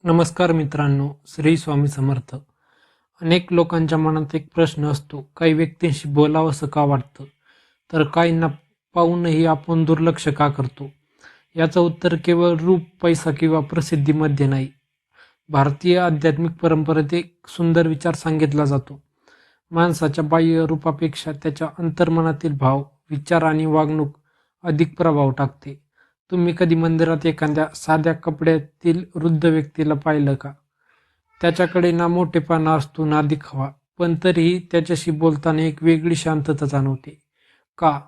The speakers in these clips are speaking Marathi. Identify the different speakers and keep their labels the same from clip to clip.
Speaker 1: नमस्कार मित्रांनो, श्री स्वामी समर्थ. अनेक लोकांच्या मनात एक प्रश्न असतो, काही व्यक्तींशी बोलावंसं का वाटतं, तर काहींना पाहूनही आपण दुर्लक्ष का करतो. याचं उत्तर केवळ रूप, पैसा किंवा प्रसिद्धीमध्ये नाही. भारतीय आध्यात्मिक परंपरेत एक सुंदर विचार सांगितला जातो. माणसाच्या बाह्य रूपापेक्षा त्याच्या अंतर्मनातील भाव, विचार आणि वागणूक अधिक प्रभाव टाकते. तुम्ही कधी मंदिरात एखाद्या साध्या कपड्यातील वृद्ध व्यक्तीला पाहिलं का? त्याच्याकडे ना मोठेपणा असतो ना दिखावा, पण तरीही त्याच्याशी बोलताना एक वेगळी शांतता जाणवते. का?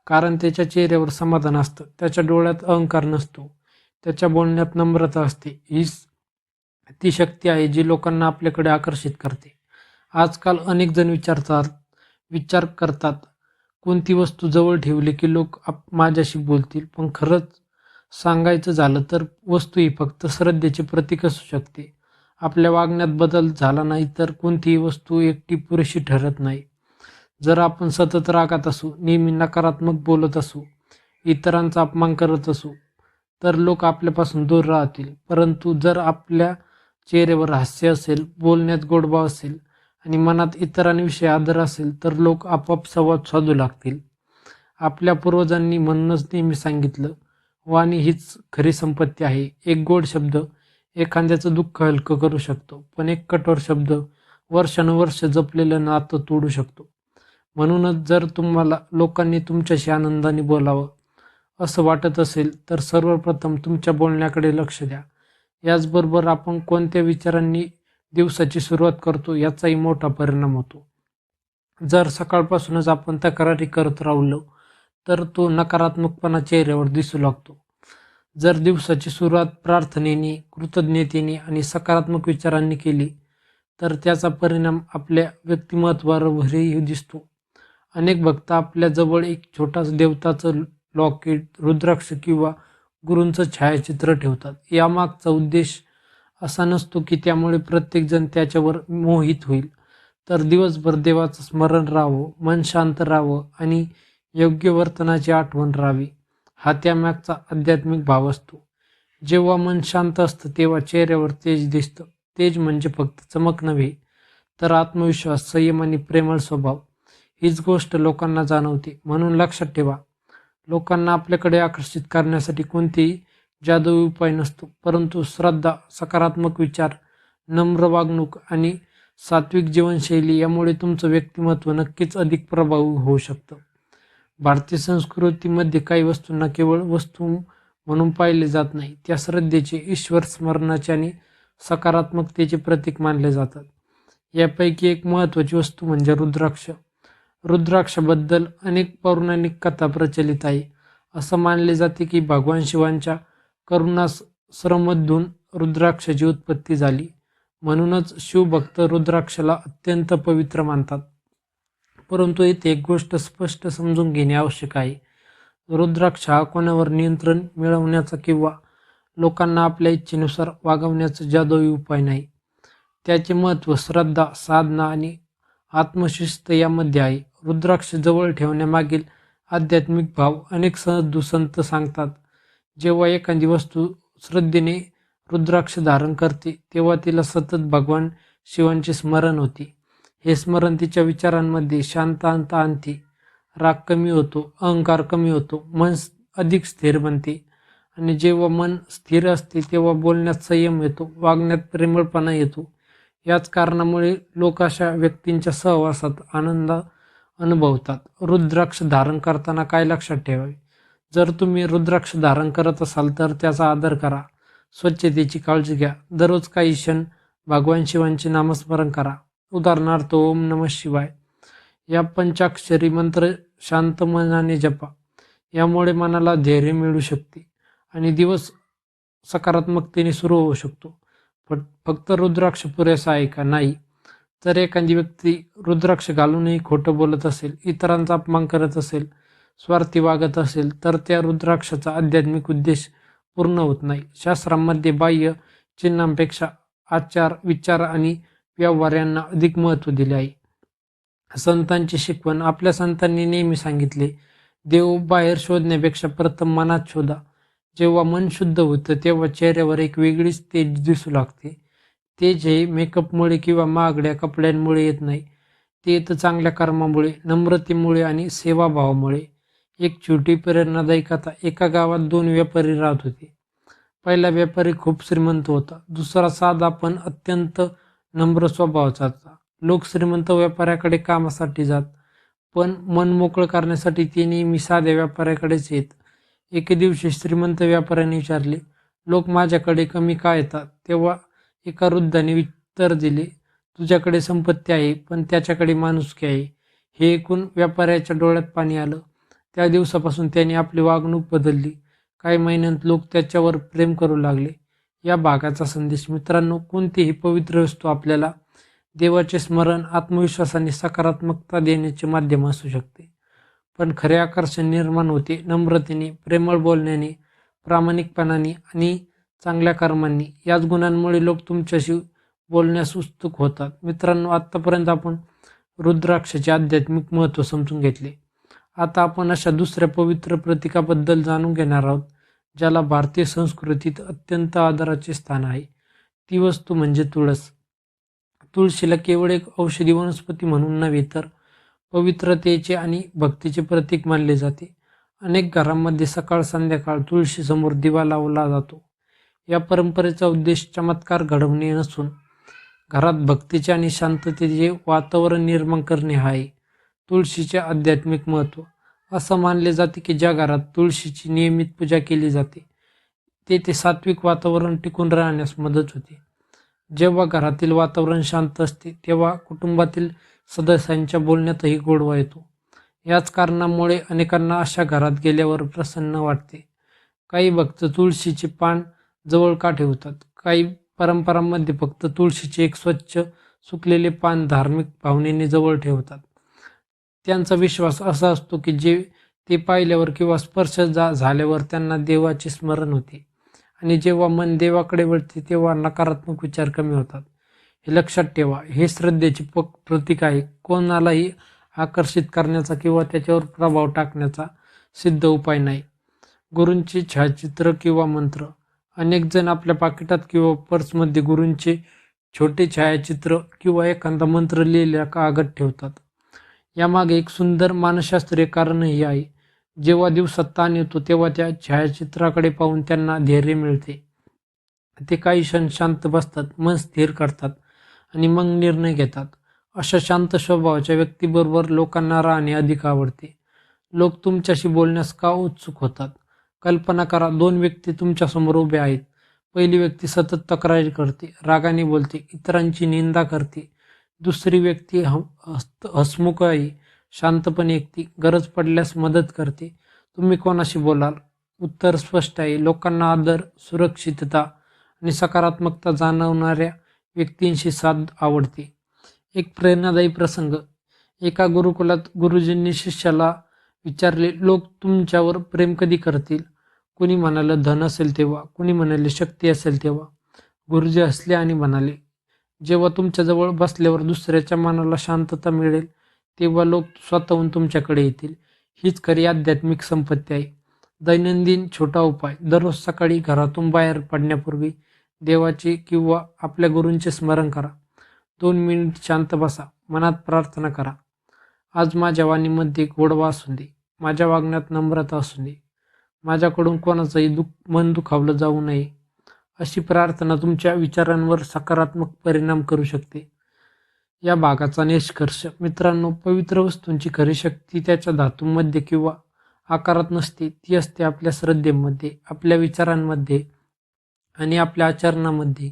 Speaker 1: कारण त्याच्या चेहऱ्यावर समाधान असतं, त्याच्या डोळ्यात अहंकार नसतो, त्याच्या बोलण्यात नम्रता असते. ती शक्ती आहे जी लोकांना आपल्याकडे आकर्षित करते. आजकाल अनेक जण विचार करतात, कोणती वस्तू जवळ ठेवली की लोक माझ्याशी बोलतील, पण खरंच सांगायचं झालं तर वस्तू ही फक्त श्रद्धेचे प्रतीक असू शकते. आपल्या वागण्यात बदल झाला नाही तर कोणतीही वस्तू एकटी पुरेशी ठरत नाही. जर आपण सतत रागात असू, नेहमी नकारात्मक बोलत असू, इतरांचा अपमान करत असू, तर लोक आपल्यापासून दूर राहतील. परंतु जर आपल्या चेहऱ्यावर हास्य असेल, बोलण्यात गोडवा असेल आणि मनात इतरांविषयी आदर असेल, तर लोक आपोआप संवाद साधू लागतील. आपल्या पूर्वजांनी म्हणूनच नेहमी सांगितलं, वाणी हीच खरी संपत्ती आहे. एक गोड शब्द एखाद्याचं दुःख हलकं करू शकतो, पण एक कठोर शब्द वर्षानुवर्ष जपलेलं नातं तोडू शकतो. म्हणूनच जर तुम्हाला लोकांनी तुमच्याशी आनंदाने बोलावं असं वाटत असेल, तर सर्वप्रथम तुमच्या बोलण्याकडे लक्ष द्या. याचबरोबर आपण कोणत्या विचारांनी दिवसाची सुरुवात करतो याचाही मोठा परिणाम होतो. जर सकाळपासूनच आपण तक्रारी करत राहिलो, तर तो नकारात्मकपणा चेहऱ्यावर दिसू लागतो. जर दिवसाची सुरुवात प्रार्थनेने, कृतज्ञतेने आणि सकारात्मक विचारांनी केली, तर त्याचा परिणाम आपल्या व्यक्तिमत्त्वावरही दिसतो. अनेक भक्त आपल्या जवळ एक छोटासा देवताचं लॉकेट, रुद्राक्ष किंवा गुरूंचं छायाचित्र ठेवतात. यामागचा उद्देश असा नसतो की त्यामुळे प्रत्येकजण त्याच्यावर मोहित होईल, तर दिवसभर देवाचं स्मरण राहावं, मन शांत राहावं आणि योग्य वर्तनाची आठवण राहावी. हा त्यामागचा आध्यात्मिक भाव असतो. जेव्हा मन शांत असतं तेव्हा चेहऱ्यावर तेज दिसतं. तेज म्हणजे फक्त चमक नव्हे, तर आत्मविश्वास, संयम आणि प्रेमळ स्वभाव. हीच गोष्ट लोकांना जाणवते. म्हणून लक्षात ठेवा, लोकांना आपल्याकडे आकर्षित करण्यासाठी कोणतेही जादुई उपाय नसतो, परंतु श्रद्धा, सकारात्मक विचार, नम्र वागणूक आणि सात्विक जीवनशैली यामुळे तुमचं व्यक्तिमत्व नक्कीच अधिक प्रभावी होऊ शकतं. भारतीय संस्कृतीमध्ये काही वस्तूंना केवळ वस्तू म्हणून पाहिले जात नाही, त्या श्रद्धेचे, ईश्वर स्मरणाचे आणि सकारात्मकतेचे प्रतीक मानले जातात. यापैकी एक महत्त्वाची वस्तू म्हणजे रुद्राक्ष. रुद्राक्षाबद्दल अनेक पौराणिक कथा प्रचलित आहे. असं मानले जाते की भगवान शिवांच्या करुणाश्रममधून रुद्राक्षाची उत्पत्ती झाली. म्हणूनच शिवभक्त रुद्राक्षाला अत्यंत पवित्र मानतात. परंतु येथे एक गोष्ट स्पष्ट समजून घेणे आवश्यक आहे. रुद्राक्ष हा कोणावर नियंत्रण मिळवण्याचा किंवा लोकांना आपल्या इच्छेनुसार वागवण्याचा जादुई उपाय नाही. त्याचे महत्त्व श्रद्धा, साधना आणि आत्मशिस्त यामध्ये आहे. रुद्राक्ष जवळ ठेवण्यामागील आध्यात्मिक भाव अनेक साधू संत सांगतात. जेव्हा एखादी वस्तू श्रद्धेने रुद्राक्ष धारण करते, तेव्हा तिला सतत भगवान शिवांचे स्मरण होते. हे स्मरण तिच्या विचारांमध्ये शांतता आणते, राग कमी होतो, अहंकार कमी होतो, मन अधिक स्थिर बनते. आणि जेव्हा मन स्थिर असते तेव्हा बोलण्यात संयम येतो, वागण्यात प्रेमळपणा येतो. याच कारणामुळे लोक अशा व्यक्तींच्या सहवासात आनंद अनुभवतात. रुद्राक्ष धारण करताना काय लक्षात ठेवावे? जर तुम्ही रुद्राक्ष धारण करत असाल तर त्याचा आदर करा, स्वच्छतेची काळजी घ्या, दररोज काही क्षण भगवान शिवांचे नामस्मरण करा. उदाहरणार्थ ओम नमः शिवाय या पंचाक्षरी मंत्र शांत मनाने जपा. यामुळे मनाला धैर्य मिळू शकते आणि दिवस सकारात्मकतेने सुरू होऊ शकतो. फक्त रुद्राक्ष पुरेसा आहे का? नाही. जर एखादी व्यक्ती रुद्राक्ष घालूनही खोटं बोलत असेल, इतरांचा अपमान करत असेल, स्वार्थी वागत असेल, तर त्या रुद्राक्षाचा आध्यात्मिक उद्देश पूर्ण होत नाही. शास्त्रांमध्ये बाह्य चिन्हांपेक्षा आचार, विचार आणि व्यवहार यांना अधिक महत्त्व दिले आहे. संतांची शिकवण. आपल्या संतांनी नेहमी सांगितले, देव बाहेर शोधण्यापेक्षा प्रथम मनात शोधा. जेव्हा मन शुद्ध होतं तेव्हा चेहऱ्यावर एक वेगळीच तेज दिसू लागते. तेज हे मेकअपमुळे किंवा महागड्या कपड्यांमुळे येत नाही. ते येतं चांगल्या कर्मामुळे, नम्रतेमुळे आणि सेवाभावामुळे. एक छोटी प्रेरणादायी कथा. एका गावात दोन व्यापारी राहत होते. पहिला व्यापारी खूप श्रीमंत होता. दुसरा साधा पण अत्यंत नम्र स्वभावाचा होता. लोक श्रीमंत व्यापाऱ्याकडे कामासाठी जात, पण मन मोकळं करण्यासाठी ते नेहमी साध्या व्यापाऱ्याकडेच येत. एके दिवशी श्रीमंत व्यापाऱ्याने विचारले, लोक माझ्याकडे कमी का येतात? तेव्हा एका वृद्धाने उत्तर दिले, तुझ्याकडे संपत्ती आहे, पण त्याच्याकडे माणुसकी आहे. हे ऐकून व्यापाऱ्याच्या डोळ्यात पाणी आलं. त्या दिवसापासून त्याने आपली वागणूक बदलली. काही महिन्यात लोक त्याच्यावर प्रेम करू लागले. या भागाचा संदेश. मित्रांनो, कोणतीही पवित्र वस्तू आपल्याला देवाचे स्मरण, आत्मविश्वास आणि सकारात्मकता देण्याचे माध्यम असू शकते. पण खरे आकर्षण निर्माण होते नम्रतेने, प्रेमळ बोलण्याने, प्रामाणिकपणाने आणि चांगल्या कर्मांनी. याच गुणांमुळे लोक तुमच्याशी बोलण्यास उत्सुक होतात. मित्रांनो, आतापर्यंत आपण रुद्राक्षाचे आध्यात्मिक महत्त्व समजून घेतले. आता आपण अशा दुसऱ्या पवित्र प्रतीकाबद्दल जाणून घेणार आहोत, ज्याला भारतीय संस्कृतीत अत्यंत आदराचे स्थान आहे. ती वस्तू म्हणजे तुळस. तुळशीला केवळ एक औषधी वनस्पती म्हणून नव्हे, तर पवित्रतेचे आणि भक्तीचे प्रतीक मानले जाते. अनेक घरांमध्ये सकाळ संध्याकाळ तुळशीसमोर दिवा लावला जातो. या परंपरेचा उद्देश चमत्कार घडवणे नसून घरात भक्तीचे आणि शांततेचे वातावरण निर्माण करणे हा आहे. तुळशीचे आध्यात्मिक महत्त्व. असं मानले जाते की ज्या घरात तुळशीची नियमित पूजा केली जाते, तेथे सात्विक वातावरण टिकून राहण्यास मदत होते. जेव्हा घरातील वातावरण शांत असते, तेव्हा कुटुंबातील सदस्यांच्या बोलण्यातही गोडवा येतो. याच कारणामुळे अनेकांना अशा घरात गेल्यावर प्रसन्न वाटते. काही भक्त तुळशीचे पान जवळ का ठेवतात. काही परंपरांमध्ये फक्त तुळशीचे एक स्वच्छ सुकलेले पान धार्मिक भावनेने जवळ ठेवतात. त्यांचा विश्वास असा असतो की जे ते पाहिल्यावर किंवा स्पर्श झाल्यावर त्यांना देवाचे स्मरण होते आणि जेव्हा मन देवाकडे वळते तेव्हा नकारात्मक विचार कमी होतात. हे लक्षात ठेवा, हे श्रद्धेचे प्रतीक आहे. कोणालाही आकर्षित करण्याचा किंवा त्याच्यावर प्रभाव टाकण्याचा सिद्ध उपाय नाही. गुरूंचे छायाचित्र किंवा मंत्र. अनेक जण आपल्या पाकिटात किंवा पर्समध्ये गुरूंचे छोटे छायाचित्र किंवा एखादा मंत्र लिहिलेला कागद ठेवतात. यामागे एक सुंदर मानसशास्त्रीय कारणही आहे. जेव्हा दिवसात ताण येतो तेव्हा त्या छायाचित्राकडे पाहून त्यांना धैर्य मिळते. ते काही क्षण शांत बसतात, मन स्थिर करतात आणि मग निर्णय घेतात. अशा शांत स्वभावाच्या व्यक्तीबरोबर लोकांना राहणे अधिक आवडते. लोक तुमच्याशी बोलण्यास का उत्सुक होतात? कल्पना करा, दोन व्यक्ती तुमच्यासमोर उभे आहेत. पहिली व्यक्ती सतत तक्रारी करते, रागाने बोलते, इतरांची निंदा करते. दुसरी व्यक्ती हसमुख आहे, शांतपणे ऐकते, गरज पडल्यास मदत करते. तुम्ही कोणाशी बोलाल? उत्तर स्पष्ट आहे. लोकांना आदर, सुरक्षितता आणि सकारात्मकता जाणवणाऱ्या व्यक्तींशी साथ आवडते. एक प्रेरणादायी प्रसंग. एका गुरुकुलात गुरुजींनी शिष्याला विचारले, लोक तुमच्यावर प्रेम कधी करतील? कुणी म्हणाले धन असेल तेव्हा, कुणी म्हणाले शक्ती असेल तेव्हा. गुरुजी हसले आणि म्हणाले, जेव्हा तुमच्याजवळ बसल्यावर दुसऱ्याच्या मनाला शांतता मिळेल तेव्हा लोक स्वतःहून तुमच्याकडे येतील. हीच खरी आध्यात्मिक संपत्ती आहे. दैनंदिन छोटा उपाय. दररोज सकाळी घरातून बाहेर पडण्यापूर्वी देवाचे किंवा आपल्या गुरूंचे स्मरण करा. 2 मिनिट शांत बसा. मनात प्रार्थना करा. आज माझ्या वाणीमध्ये गोडवा असू दे. माझ्या वागण्यात नम्रता असू दे. माझ्याकडून कोणाचंही मन दुखावलं जाऊ नये. अशी प्रार्थना तुमच्या विचारांवर सकारात्मक परिणाम करू शकते. या भागाचा निष्कर्ष. मित्रांनो, पवित्र वस्तूंची खरी शक्ती त्याच्या धातूंमध्ये किंवा आकारात नसते. ती असते आपल्या श्रद्धेमध्ये, आपल्या विचारांमध्ये आणि आपल्या आचरणामध्ये.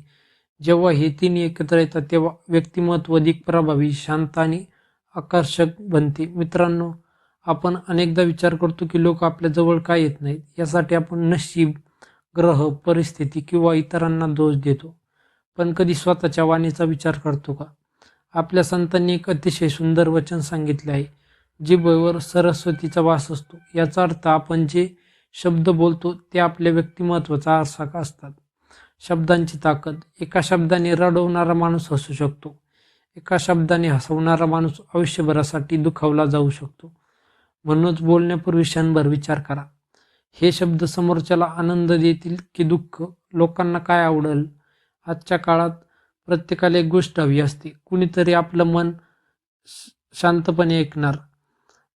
Speaker 1: जेव्हा हे तीन एकत्र येतात तेव्हा व्यक्तिमत्व अधिक प्रभावी, शांत आणि आकर्षक बनते. मित्रांनो, आपण अनेकदा विचार करतो की लोक आपल्या जवळ का येत नाहीत. यासाठी आपण नशीब, ग्रह, परिस्थिती किंवा इतरांना दोष देतो. पण कधी स्वतःच्या वाणीचा विचार करतो का? आपल्या संतांनी एक अतिशय सुंदर वचन सांगितले आहे, जिभेवर सरस्वतीचा वास असतो. याचा अर्थ आपण जे शब्द बोलतो ते आपल्या व्यक्तिमत्वाचा आरसा असतात. शब्दांची ताकद. एका शब्दाने रडवणारा माणूस हसू शकतो. एका शब्दाने हसवणारा माणूस आयुष्यभरासाठी दुखावला जाऊ शकतो. म्हणूनच बोलण्यापूर्वी क्षणभर विचार करा. हे शब्द समोरच्याला आनंद देतील की दुःख? लोकांना काय आवडेल? आजच्या काळात प्रत्येकाला एक गोष्ट हवी असते, कुणीतरी आपलं मन शांतपणे ऐकणार.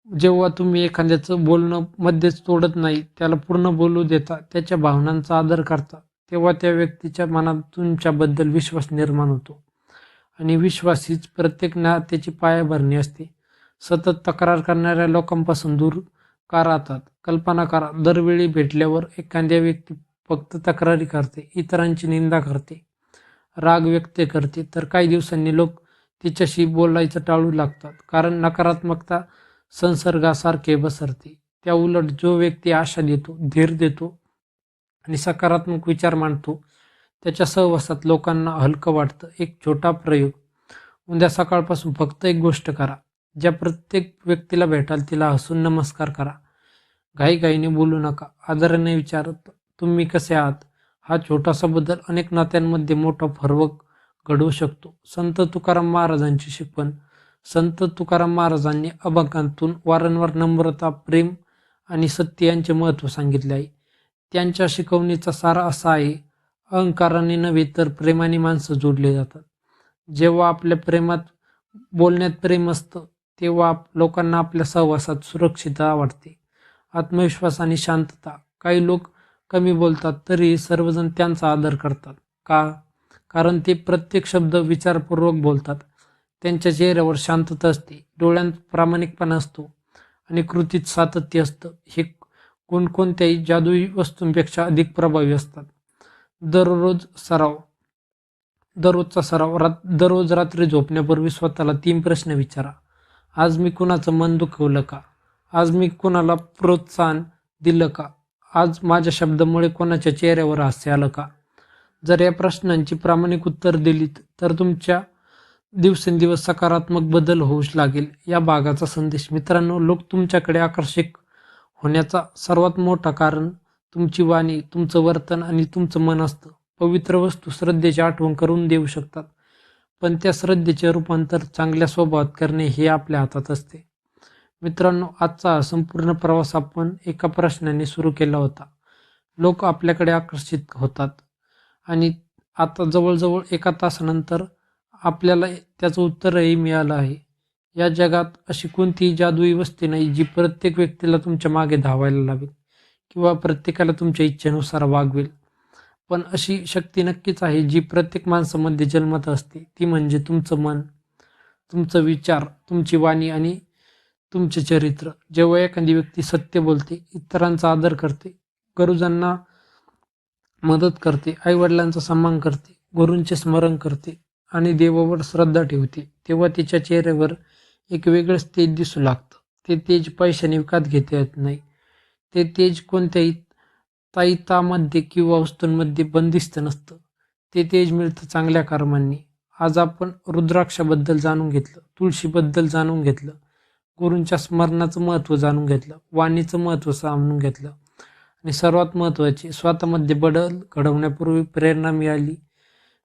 Speaker 1: जेव्हा तुम्ही एखाद्याचं बोलणं मध्येच तोडत नाही, त्याला पूर्ण बोलू देता, त्याच्या भावनांचा आदर करता, तेव्हा त्या व्यक्तीच्या मनात तुमच्याबद्दल विश्वास निर्माण होतो. आणि विश्वास हीच प्रत्येक नात्याची पायाभरणी असते. सतत तक्रार करणाऱ्या लोकांपासून दूर का राहतात? कल्पना करा, दरवेळी भेटल्यावर एखाद्या व्यक्ती फक्त तक्रारी करते, इतरांची निंदा करते, राग व्यक्त करते, तर काही दिवसांनी लोक तिच्याशी बोलायचं टाळू लागतात, कारण नकारात्मकता संसर्गासारखे पसरते. त्या उलट जो व्यक्ती आशा देतो, धीर देतो आणि सकारात्मक विचार मांडतो, त्याच्या सहवासात लोकांना हलकं वाटतं. एक छोटा प्रयोग: उद्या सकाळपासून फक्त एक गोष्ट करा. ज्या प्रत्येक व्यक्तीला भेटाल तिला हसून नमस्कार करा. घाईघाईने बोलू नका. आदराने विचारत तुम्ही कसे आहात. हा छोटासा बदल अनेक नात्यांमध्ये मोठा फरक घडवू शकतो. संत तुकाराम महाराजांची शिकवण. संत तुकाराम महाराजांनी अभंगातून वारंवार नम्रता, प्रेम आणि सत्य यांचे महत्त्व सांगितले आहे. त्यांच्या शिकवणीचा सार असा आहे: अहंकाराने नव्हे तर प्रेमाने माणसं जोडले जातात. जेव्हा आपल्या प्रेमात बोलण्यात प्रेम असतं, तेव्हा लोकांना आपल्या सहवासात सुरक्षितता वाटते. आत्मविश्वास आणि शांतता. काही लोक कमी बोलतात तरी सर्वजण त्यांचा आदर करतात. का? कारण ते प्रत्येक शब्द विचारपूर्वक बोलतात. त्यांच्या चेहऱ्यावर शांतता असते, डोळ्यांत प्रामाणिकपणा असतो आणि कृतीत सातत्य असतं. हे गुण कोणत्याही जादुई वस्तूंपेक्षा अधिक प्रभावी असतात. दररोज सराव. दररोजचा सराव. दररोज रात्री झोपण्यापूर्वी स्वतःला 3 प्रश्न विचारा. आज मी कुणाचं मन दुखवलं का? आज मी कुणाला प्रोत्साहन दिलं का? आज माझ्या शब्दामुळे कोणाच्या चेहऱ्यावर हास्य आलं का? जर या प्रश्नांची प्रामाणिक उत्तर दिलीत तर तुमच्या दिवसेंदिवस सकारात्मक बदल होऊ लागेल. या भागाचा संदेश. मित्रांनो, लोक तुमच्याकडे आकर्षक होण्याचा सर्वात मोठा कारण तुमची वाणी, तुमचं वर्तन आणि तुमचं मन असतं. पवित्र वस्तू श्रद्धेची आठवण करून देऊ शकतात, पण त्या श्रद्धेचे रूपांतर चांगल्या स्वभावात करणे हे आपल्या हातात असते. मित्रांनो, आजचा संपूर्ण प्रवास आपण एका प्रश्नाने सुरू केला होता. लोक आपल्याकडे आकर्षित होतात आणि आता जवळजवळ 1 तासानंतर आपल्याला त्याचं उत्तरही मिळालं आहे. या जगात अशी कोणतीही जादुई वस्ती नाही जी प्रत्येक व्यक्तीला तुमच्या मागे धावायला लावेल किंवा प्रत्येकाला तुमच्या इच्छेनुसार वागवेल. पण अशी शक्ती नक्कीच आहे जी प्रत्येक माणसामध्ये जन्मत असते. ती म्हणजे तुमचं मन, तुमचं विचार, तुमची वाणी आणि तुमचे चरित्र. जेव्हा एखादी व्यक्ती सत्य बोलते, इतरांचा आदर करते, गरजूंना मदत करते, आईवडिलांचा सन्मान करते, गुरूंचे स्मरण करते आणि देवावर श्रद्धा ठेवते, तेव्हा तिच्या चेहऱ्यावर एक वेगळंच तेज दिसू लागतं. ते तेज पैशाने विकत घेता येत नाही. ते तेज कोणत्याही ताईतामध्ये किंवा वस्तूंमध्ये बंदिस्त नसतं. ते तेज मिळतं चांगल्या कर्मांनी. आज आपण रुद्राक्षाबद्दल जाणून घेतलं, तुळशीबद्दल जाणून घेतलं, गुरूंच्या स्मरणाचं महत्त्व जाणून घेतलं, वाणीचं महत्त्व जाणून घेतलं आणि सर्वात महत्त्वाचे, स्वतःमध्ये बदल घडवण्यापूर्वी प्रेरणा मिळाली.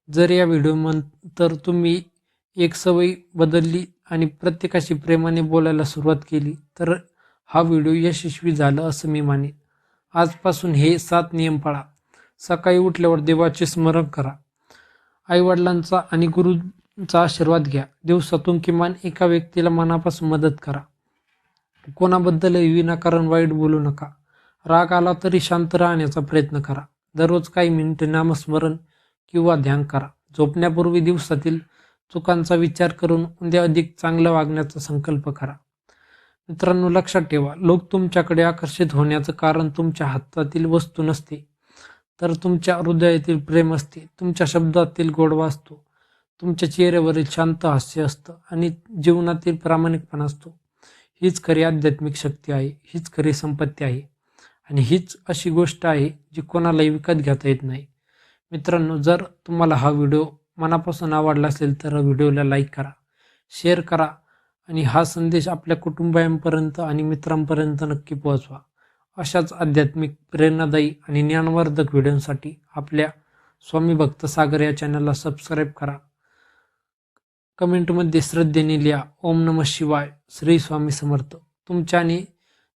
Speaker 1: जर या व्हिडिओनंतर तुम्ही एक सवय बदलली आणि प्रत्येकाशी प्रेमाने बोलायला सुरुवात केली, तर हा व्हिडिओ यशस्वी झाला असं मी मानेन. आजपासून हे 7 नियम पाळा. सकाळी उठल्यावर देवाचे स्मरण करा, आईवडिलांचा आणि गुरूंचा आशीर्वाद घ्या, दिवसातून किमान एका व्यक्तीला मनापासून मदत करा, कोणाबद्दलही विनाकारण वाईट बोलू नका, राग आला तरी शांत राहण्याचा प्रयत्न करा, दररोज काही मिनिटे नामस्मरण किंवा ध्यान करा, झोपण्यापूर्वी दिवसातील चुकांचा विचार करून उद्या अधिक चांगलं वागण्याचा संकल्प करा. मित्रांनो, लक्षात ठेवा, लोक तुमच्याकडे आकर्षित होण्याचं कारण तुमच्या हातातील वस्तू नसते, तर तुमच्या हृदयातील प्रेम असते, तुमच्या शब्दातील गोडवा असतो, तुमच्या चेहऱ्यावरील शांत हास्य असतं आणि जीवनातील प्रामाणिकपणा असतो. हीच खरी आध्यात्मिक शक्ती आहे, हीच खरी संपत्ती आहे आणि हीच अशी गोष्ट आहे जी कोणालाही विकत घेता येत नाही. मित्रांनो, जर तुम्हाला हा व्हिडिओ मनापासून आवडला असेल तर व्हिडिओला लाईक करा, शेअर करा आणि हा संदेश आपल्या कुटुंबियांपर्यंत आणि मित्रांपर्यंत नक्की पोहोचवा. अशाच आध्यात्मिक, प्रेरणादायी आणि ज्ञानवर्धक व्हिडिओसाठी आपल्या स्वामी भक्त सागर या चॅनलला सबस्क्राईब करा. कमेंटमध्ये श्रद्धेने लिहा, ओम नमः शिवाय, श्री स्वामी समर्थ. तुमच्या आणि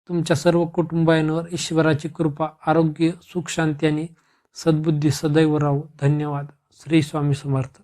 Speaker 1: तुमच्या सर्व कुटुंबांवर ईश्वराची कृपा, आरोग्य, सुख, शांती आणि सद्बुद्धी सदैव राहो. धन्यवाद. श्री स्वामी समर्थ.